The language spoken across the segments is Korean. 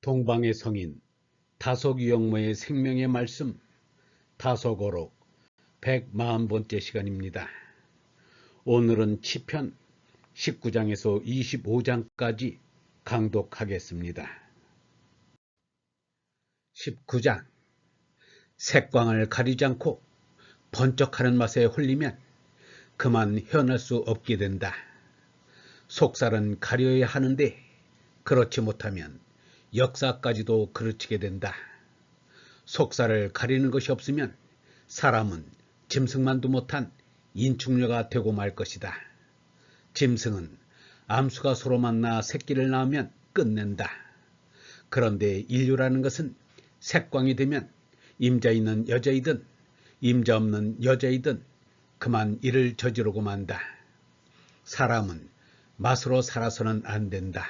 동방의 성인 다속유영모의 생명의 말씀 다속어록 140번째 시간입니다. 오늘은 시편 19장에서 25장까지 강독하겠습니다. 19장 색광을 가리지 않고 번쩍하는 맛에 홀리면 그만 헤어날 수 없게 된다. 속살은 가려야 하는데 그렇지 못하면 역사까지도 그르치게 된다. 속살을 가리는 것이 없으면 사람은 짐승만도 못한 인축녀가 되고 말 것이다. 짐승은 암수가 서로 만나 새끼를 낳으면 끝낸다. 그런데 인류라는 것은 색광이 되면 임자 있는 여자이든 임자 없는 여자이든 그만 일을 저지르고 만다. 사람은 맛으로 살아서는 안 된다.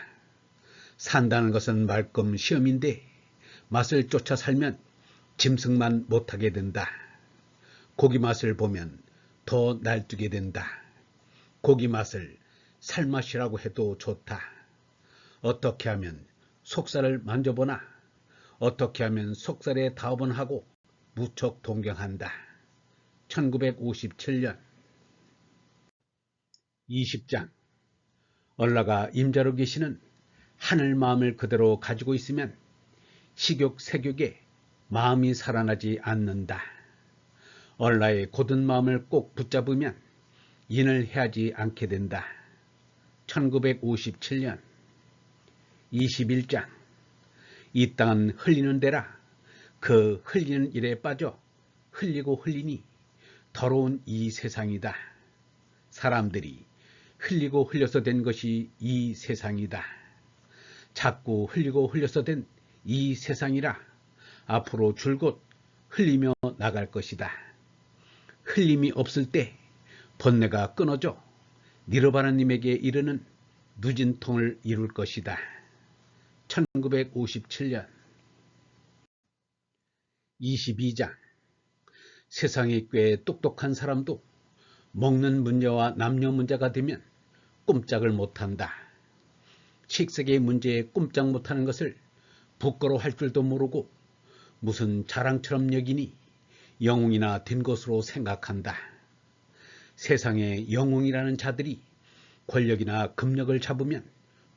산다는 것은 말끔 시험인데 맛을 쫓아 살면 짐승만 못하게 된다. 고기 맛을 보면 더 날뛰게 된다. 고기 맛을 살맛이라고 해도 좋다. 어떻게 하면 속살을 만져보나 어떻게 하면 속살에 다업은 하고 무척 동경한다. 1957년 20장 얼라가 임자로 계시는 하늘 마음을 그대로 가지고 있으면 식욕 색욕에 마음이 살아나지 않는다. 얼라의 곧은 마음을 꼭 붙잡으면 인을 해하지 않게 된다. 1957년 21장 이 땅은 흘리는 데라 그 흘리는 일에 빠져 흘리고 흘리니 더러운 이 세상이다. 사람들이 흘리고 흘려서 된 것이 이 세상이다. 자꾸 흘리고 흘려서 된 이 세상이라 앞으로 줄곧 흘리며 나갈 것이다. 흘림이 없을 때 번뇌가 끊어져 니르바나님에게 이르는 누진통을 이룰 것이다. 1957년 22장 세상에 꽤 똑똑한 사람도 먹는 문제와 남녀 문제가 되면 꼼짝을 못한다. 식색의 문제에 꼼짝 못하는 것을 부끄러워할 줄도 모르고 무슨 자랑처럼 여기니 영웅이나 된 것으로 생각한다. 세상에 영웅이라는 자들이 권력이나 금력을 잡으면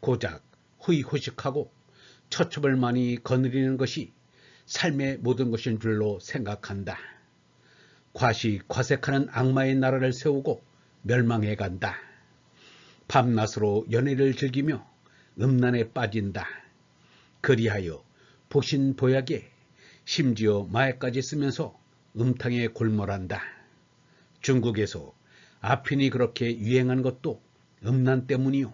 고작 호의호식하고 처첩을 많이 거느리는 것이 삶의 모든 것인 줄로 생각한다. 과시과색하는 악마의 나라를 세우고 멸망해 간다. 밤낮으로 연애를 즐기며 음란에 빠진다. 그리하여 복신보약에 심지어 마약까지 쓰면서 음탕에 골몰한다. 중국에서 아핀이 그렇게 유행한 것도 음란 때문이요.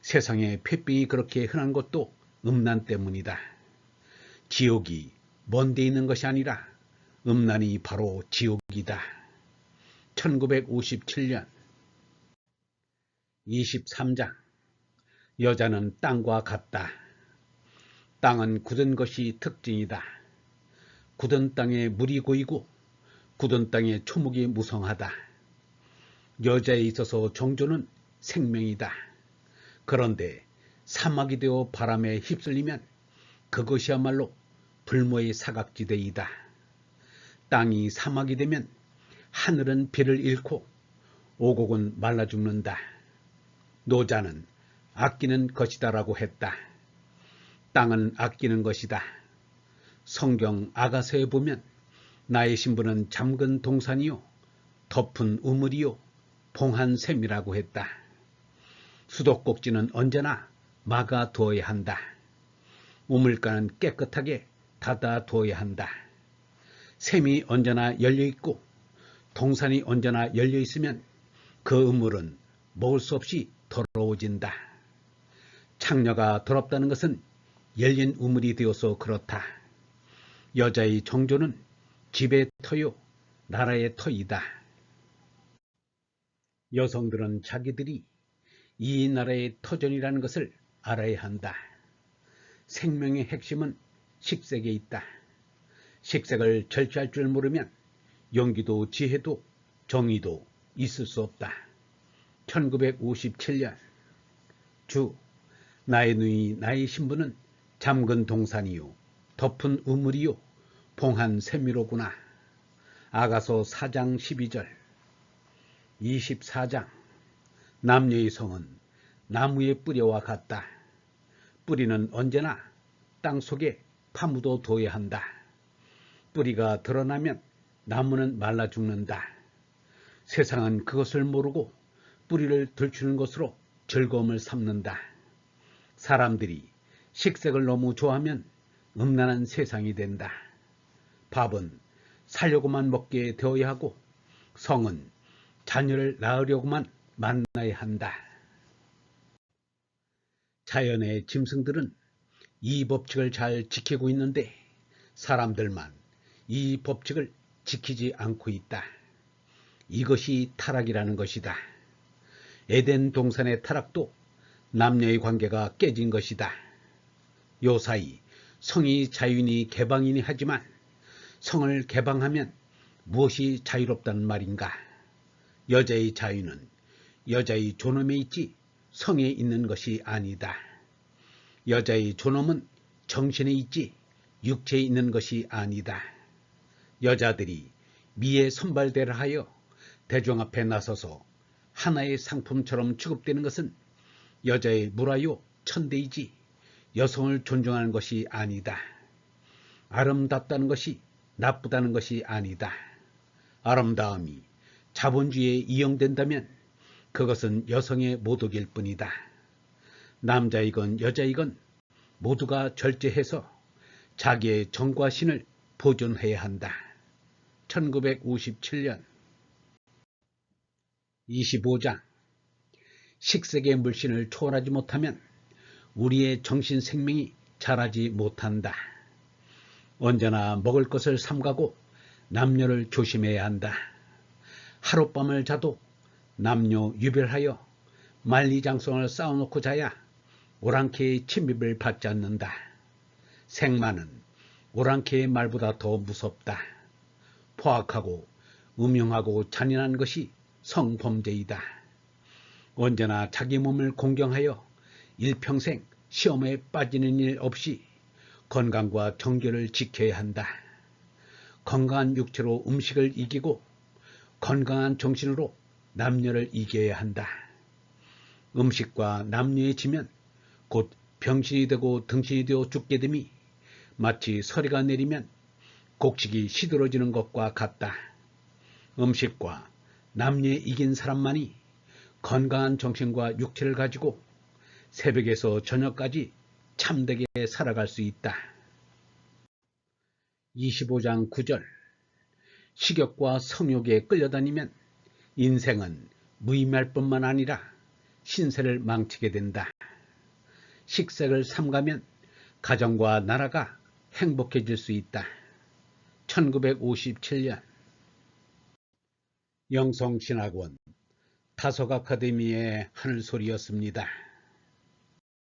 세상에 폐병이 그렇게 흔한 것도 음란 때문이다. 지옥이 먼 데 있는 것이 아니라 음란이 바로 지옥이다. 1957년 23장 여자는 땅과 같다. 땅은 굳은 것이 특징이다. 굳은 땅에 물이 고이고 굳은 땅에 초목이 무성하다. 여자에 있어서 정조는 생명이다. 그런데 사막이 되어 바람에 휩쓸리면 그것이야말로 불모의 사각지대이다. 땅이 사막이 되면 하늘은 비를 잃고 오곡은 말라 죽는다. 노자는 아끼는 것이다라고 했다. 땅은 아끼는 것이다. 성경 아가서에 보면 나의 신부는 잠근 동산이요 덮은 우물이요 봉한 샘이라고 했다. 수도꼭지는 언제나 막아 두어야 한다. 우물가는 깨끗하게 닫아 두어야 한다. 샘이 언제나 열려있고 동산이 언제나 열려있으면 그 우물은 먹을 수 없이 더러워진다. 창녀가 더럽다는 것은 열린 우물이 되어서 그렇다. 여자의 정조는 집의 터요 나라의 터이다. 여성들은 자기들이 이 나라의 터전이라는 것을 알아야 한다. 생명의 핵심은 식색에 있다. 식색을 절제할 줄 모르면 용기도 지혜도 정의도 있을 수 없다. 1957년 주 나의 누이 나의 신부는 잠근 동산이요 덮은 우물이요 봉한 세미로구나. 아가서 4장 12절. 24장. 남녀의 성은 나무의 뿌리와 같다. 뿌리는 언제나 땅속에 파묻어 둬야 한다. 뿌리가 드러나면 나무는 말라 죽는다. 세상은 그것을 모르고 뿌리를 들추는 것으로 즐거움을 삼는다. 사람들이 식색을 너무 좋아하면 음란한 세상이 된다. 밥은 살려고만 먹게 되어야 하고 성은 자녀를 낳으려고만 만나야 한다. 자연의 짐승들은 이 법칙을 잘 지키고 있는데 사람들만 이 법칙을 지키지 않고 있다. 이것이 타락이라는 것이다. 에덴 동산의 타락도 남녀의 관계가 깨진 것이다. 요사이 성이 자유니 개방이니 하지만 성을 개방하면 무엇이 자유롭다는 말인가? 여자의 자유는 여자의 존엄에 있지 성에 있는 것이 아니다. 여자의 존엄은 정신에 있지 육체에 있는 것이 아니다. 여자들이 미의 선발대를 하여 대중 앞에 나서서 하나의 상품처럼 취급되는 것은 여자의 무라요 천대이지 여성을 존중하는 것이 아니다. 아름답다는 것이 나쁘다는 것이 아니다. 아름다움이 자본주의에 이용된다면 그것은 여성의 모독일 뿐이다. 남자이건 여자이건 모두가 절제해서 자기의 정과 신을 보존해야 한다. 1957년. 25장. 식색의 물신을 초월하지 못하면 우리의 정신 생명이 자라지 못한다. 언제나 먹을 것을 삼가고 남녀를 조심해야 한다. 하룻밤을 자도 남녀 유별하여 만리장성을 쌓아놓고 자야 오랑캐의 침입을 받지 않는다. 생마는 오랑캐의 말보다 더 무섭다. 포악하고 음흉하고 잔인한 것이 성범죄이다. 언제나 자기 몸을 공경하여 일평생 시험에 빠지는 일 없이 건강과 정결을 지켜야 한다. 건강한 육체로 음식을 이기고 건강한 정신으로 남녀를 이겨야 한다. 음식과 남녀에 지면 곧 병신이 되고 등신이 되어 죽게 됨이 마치 서리가 내리면 곡식이 시들어지는 것과 같다. 음식과 남녀에 이긴 사람만이 건강한 정신과 육체를 가지고 새벽에서 저녁까지 참되게 살아갈 수 있다. 25장 9절. 식욕과 성욕에 끌려다니면 인생은 무의미할 뿐만 아니라 신세를 망치게 된다. 식색을 삼가면 가정과 나라가 행복해질 수 있다. 1957년. 영성신학원 다속 아카데미의 하늘소리였습니다.